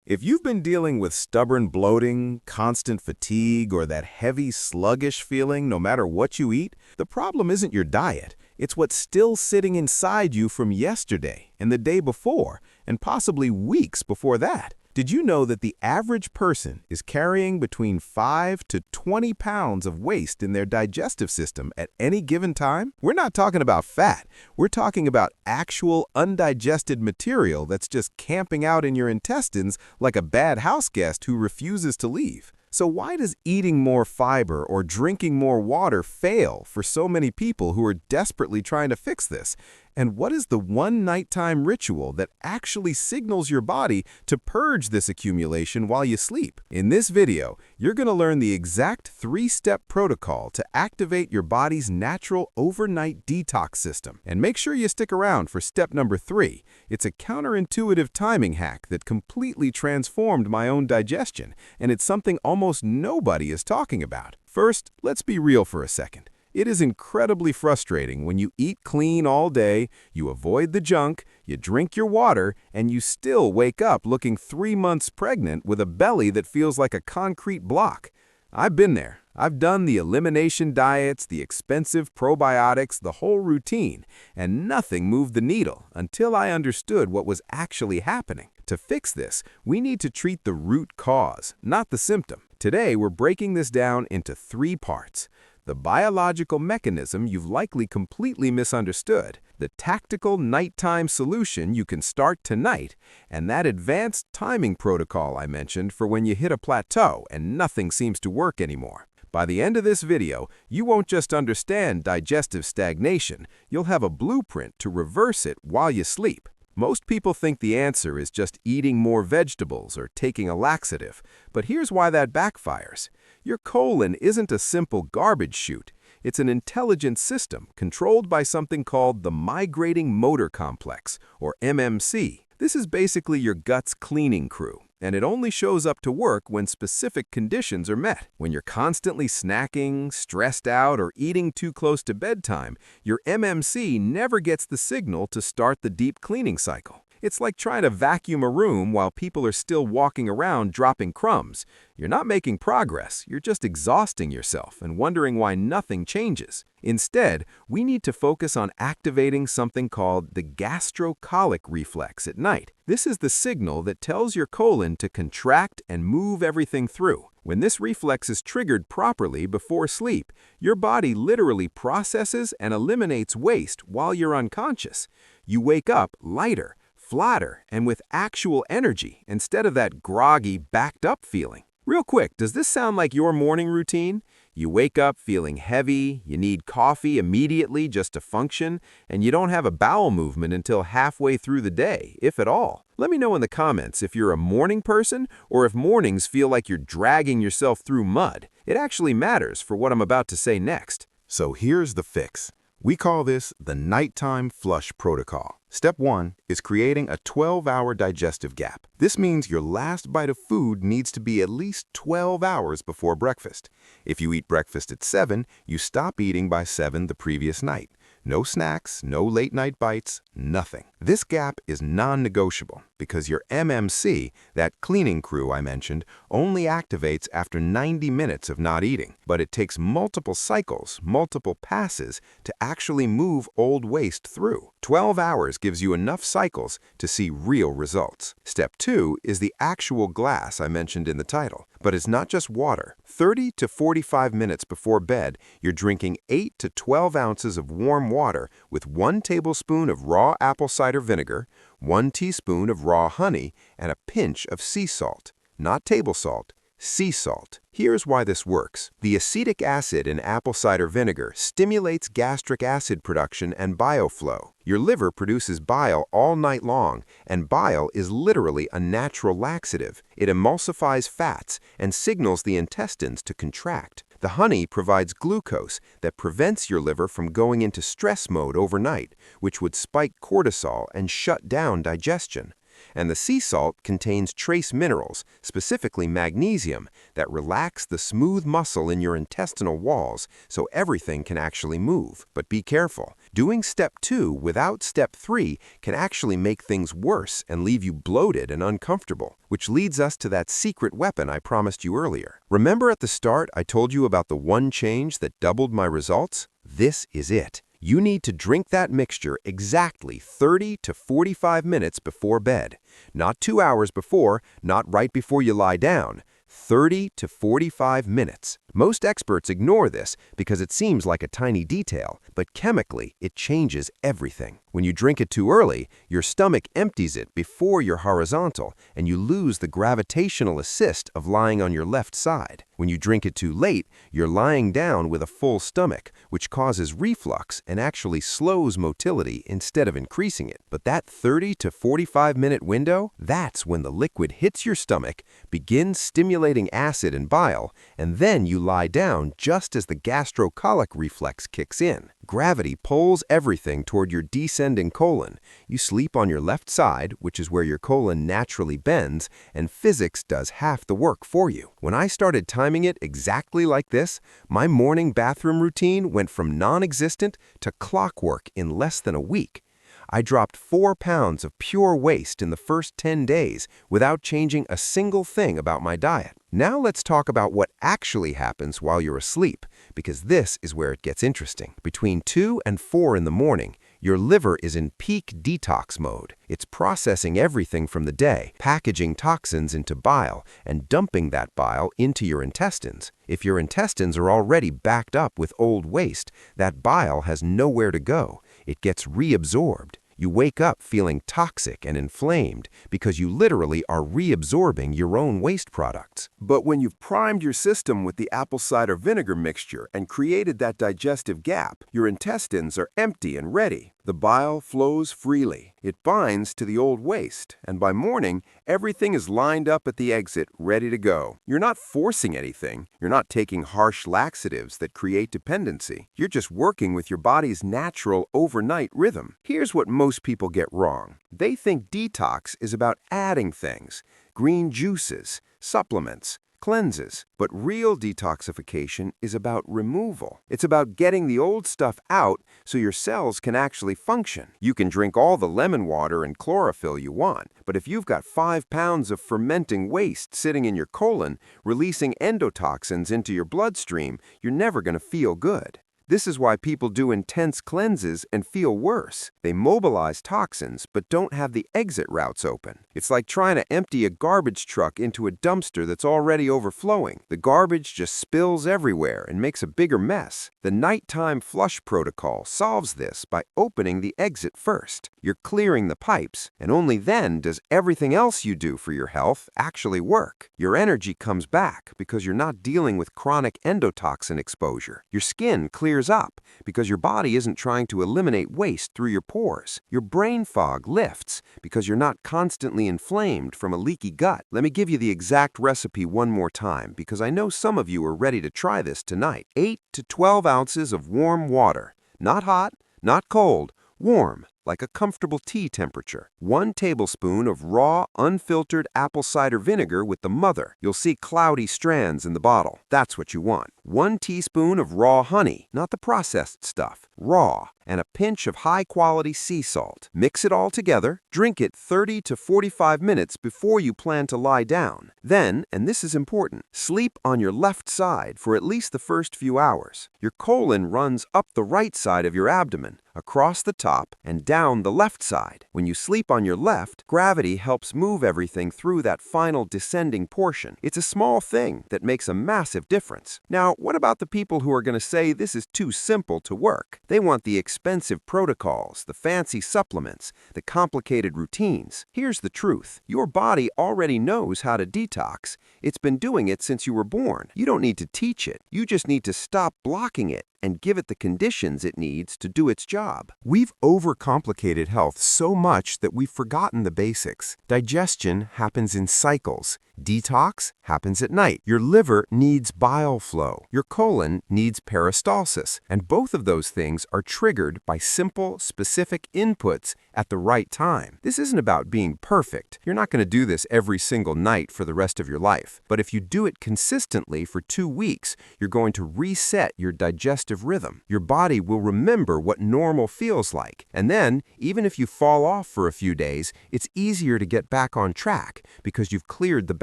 If you've been dealing with stubborn bloating, constant fatigue, or that heavy, sluggish feeling no matter what you eat, the problem isn't your diet. It's what's still sitting inside you from yesterday and the day before, and possibly weeks before that. Did you know that the average person is carrying between 5 to 20 pounds of waste in their digestive system at any given time? We're not talking about fat. We're talking about actual undigested material that's just camping out in your intestines like a bad house guest who refuses to leave. So why does eating more fiber or drinking more water fail for so many people who are desperately trying to fix this? And what is the one nighttime ritual that actually signals your body to purge this accumulation while you sleep? In this video, you're going to learn the exact 3-step protocol to activate your body's natural overnight detox system. And make sure you stick around for step number 3. It's a counterintuitive timing hack that completely transformed my own digestion, and it's something almost nobody is talking about. First, let's be real for a second. It is incredibly frustrating when you eat clean all day, you avoid the junk, you drink your water, and you still wake up looking 3 months pregnant with a belly that feels like a concrete block. I've been there. I've done the elimination diets, the expensive probiotics, the whole routine, and nothing moved the needle until I understood what was actually happening. To fix this, we need to treat the root cause, not the symptom. Today, we're breaking this down into 3 parts. The biological mechanism you've likely completely misunderstood, the tactical nighttime solution you can start tonight, and that advanced timing protocol I mentioned for when you hit a plateau and nothing seems to work anymore. By the end of this video, you won't just understand digestive stagnation, you'll have a blueprint to reverse it while you sleep. Most people think the answer is just eating more vegetables or taking a laxative, but here's why that backfires. Your colon isn't a simple garbage chute. It's an intelligent system controlled by something called the migrating motor complex, or MMC. This is basically your gut's cleaning crew, and it only shows up to work when specific conditions are met. When you're constantly snacking, stressed out, or eating too close to bedtime, your MMC never gets the signal to start the deep cleaning cycle. It's like trying to vacuum a room while people are still walking around dropping crumbs. You're not making progress, you're just exhausting yourself and wondering why nothing changes. Instead, we need to focus on activating something called the gastrocolic reflex at night. This is the signal that tells your colon to contract and move everything through. When this reflex is triggered properly before sleep, your body literally processes and eliminates waste while you're unconscious. You wake up lighter, flatter, and with actual energy instead of that groggy, backed-up feeling. Real quick, does this sound like your morning routine? You wake up feeling heavy, you need coffee immediately just to function, and you don't have a bowel movement until halfway through the day, if at all. Let me know in the comments if you're a morning person or if mornings feel like you're dragging yourself through mud. It actually matters for what I'm about to say next. So here's the fix. We call this the nighttime flush protocol. Step 1 is creating a 12-hour digestive gap. This means your last bite of food needs to be at least 12 hours before breakfast. If you eat breakfast at 7, you stop eating by 7 the previous night. No snacks, no late-night bites, nothing. This gap is non-negotiable because your MMC, that cleaning crew I mentioned, only activates after 90 minutes of not eating. But it takes multiple cycles, multiple passes, to actually move old waste through. 12 hours gives you enough cycles to see real results. Step 2 is the actual glass I mentioned in the title. But it's not just water. 30 to 45 minutes before bed, you're drinking 8 to 12 ounces of warm water with 1 tablespoon of raw apple cider vinegar, 1 teaspoon of raw honey, and a pinch of sea salt. Not table salt, sea salt. Here's why this works. The acetic acid in apple cider vinegar stimulates gastric acid production and bile flow. Your liver produces bile all night long, and bile is literally a natural laxative. It emulsifies fats and signals the intestines to contract. The honey provides glucose that prevents your liver from going into stress mode overnight, which would spike cortisol and shut down digestion. And the sea salt contains trace minerals, specifically magnesium, that relax the smooth muscle in your intestinal walls so everything can actually move. But be careful. Doing step 2 without step 3 can actually make things worse and leave you bloated and uncomfortable, which leads us to that secret weapon I promised you earlier. Remember at the start I told you about the one change that doubled my results? This is it. You need to drink that mixture exactly 30 to 45 minutes before bed. Not 2 hours before, not right before you lie down. 30 to 45 minutes. Most experts ignore this because it seems like a tiny detail, but chemically, it changes everything. When you drink it too early, your stomach empties it before you're horizontal, and you lose the gravitational assist of lying on your left side. When you drink it too late, you're lying down with a full stomach, which causes reflux and actually slows motility instead of increasing it. But that 30 to 45-minute window, that's when the liquid hits your stomach, begins stimulating acid and bile, and then you lie down just as the gastrocolic reflex kicks in. Gravity pulls everything toward your descending colon. You sleep on your left side, which is where your colon naturally bends, and physics does half the work for you. When I started timing it exactly like this, my morning bathroom routine went from non-existent to clockwork in less than a week. I dropped 4 pounds of pure waste in the first 10 days without changing a single thing about my diet. Now let's talk about what actually happens while you're asleep, because this is where it gets interesting. Between 2 and 4 in the morning, your liver is in peak detox mode. It's processing everything from the day, packaging toxins into bile, and dumping that bile into your intestines. If your intestines are already backed up with old waste, that bile has nowhere to go. It gets reabsorbed. You wake up feeling toxic and inflamed because you literally are reabsorbing your own waste products. But when you've primed your system with the apple cider vinegar mixture and created that digestive gap, your intestines are empty and ready. The bile flows freely. It binds to the old waste, and by morning, everything is lined up at the exit, ready to go. You're not forcing anything. You're not taking harsh laxatives that create dependency. You're just working with your body's natural overnight rhythm. Here's what most people get wrong. They think detox is about adding things, green juices, supplements, cleanses. But real detoxification is about removal. It's about getting the old stuff out so your cells can actually function. You can drink all the lemon water and chlorophyll you want, but if you've got 5 pounds of fermenting waste sitting in your colon, releasing endotoxins into your bloodstream, you're never going to feel good. This is why people do intense cleanses and feel worse. They mobilize toxins but don't have the exit routes open. It's like trying to empty a garbage truck into a dumpster that's already overflowing. The garbage just spills everywhere and makes a bigger mess. The nighttime flush protocol solves this by opening the exit first. You're clearing the pipes, and only then does everything else you do for your health actually work. Your energy comes back because you're not dealing with chronic endotoxin exposure. Your skin clears up because your body isn't trying to eliminate waste through your pores. Your brain fog lifts because you're not constantly inflamed from a leaky gut. Let me give you the exact recipe one more time because I know some of you are ready to try this tonight. 8 to 12 ounces of warm water. Not hot, not cold, warm, like a comfortable tea temperature. 1 tablespoon of raw, unfiltered apple cider vinegar with the mother. You'll see cloudy strands in the bottle. That's what you want. 1 teaspoon of raw honey, not the processed stuff, raw, and a pinch of high-quality sea salt. Mix it all together. Drink it 30 to 45 minutes before you plan to lie down. Then, and this is important, sleep on your left side for at least the first few hours. Your colon runs up the right side of your abdomen, across the top, and down the left side. When you sleep on your left, gravity helps move everything through that final descending portion. It's a small thing that makes a massive difference. Now, what about the people who are going to say this is too simple to work? They want the expensive protocols, the fancy supplements, the complicated routines. Here's the truth. Your body already knows how to detox. It's been doing it since you were born. You don't need to teach it. You just need to stop blocking it and give it the conditions it needs to do its job. We've overcomplicated health so much that we've forgotten the basics. Digestion happens in cycles. Detox happens at night. Your liver needs bile flow. Your colon needs peristalsis. And both of those things are triggered by simple, specific inputs at the right time. This isn't about being perfect. You're not going to do this every single night for the rest of your life. But if you do it consistently for 2 weeks, you're going to reset your digestive rhythm. Your body will remember what normal feels like. And then, even if you fall off for a few days, it's easier to get back on track because you've cleared the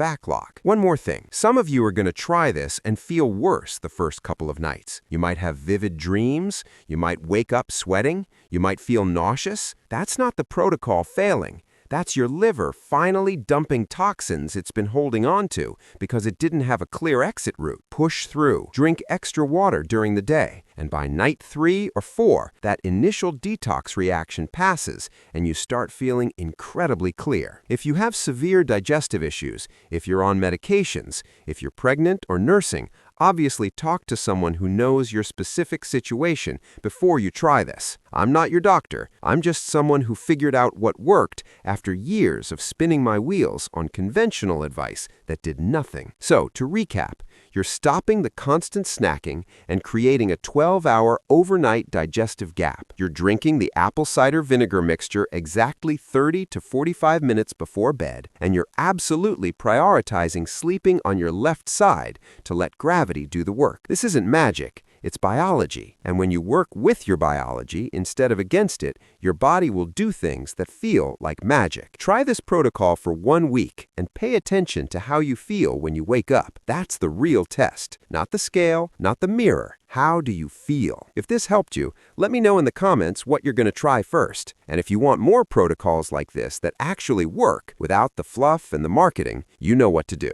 backlog. One more thing. Some of you are going to try this and feel worse the first couple of nights. You might have vivid dreams. You might wake up sweating. You might feel nauseous. That's not the protocol failing. That's your liver finally dumping toxins it's been holding on to because it didn't have a clear exit route. Push through. Drink extra water during the day. And by night 3 or 4, that initial detox reaction passes and you start feeling incredibly clear. If you have severe digestive issues, if you're on medications, if you're pregnant or nursing, obviously talk to someone who knows your specific situation before you try this. I'm not your doctor. I'm just someone who figured out what worked after years of spinning my wheels on conventional advice that did nothing. So, to recap, you're stopping the constant snacking and creating a 12-hour overnight digestive gap. You're drinking the apple cider vinegar mixture exactly 30 to 45 minutes before bed, and you're absolutely prioritizing sleeping on your left side to let gravity do the work. This isn't magic. It's biology. And when you work with your biology instead of against it, your body will do things that feel like magic. Try this protocol for 1 week and pay attention to how you feel when you wake up. That's the real test. Not the scale, not the mirror. How do you feel? If this helped you, let me know in the comments what you're going to try first. And if you want more protocols like this that actually work without the fluff and the marketing, you know what to do.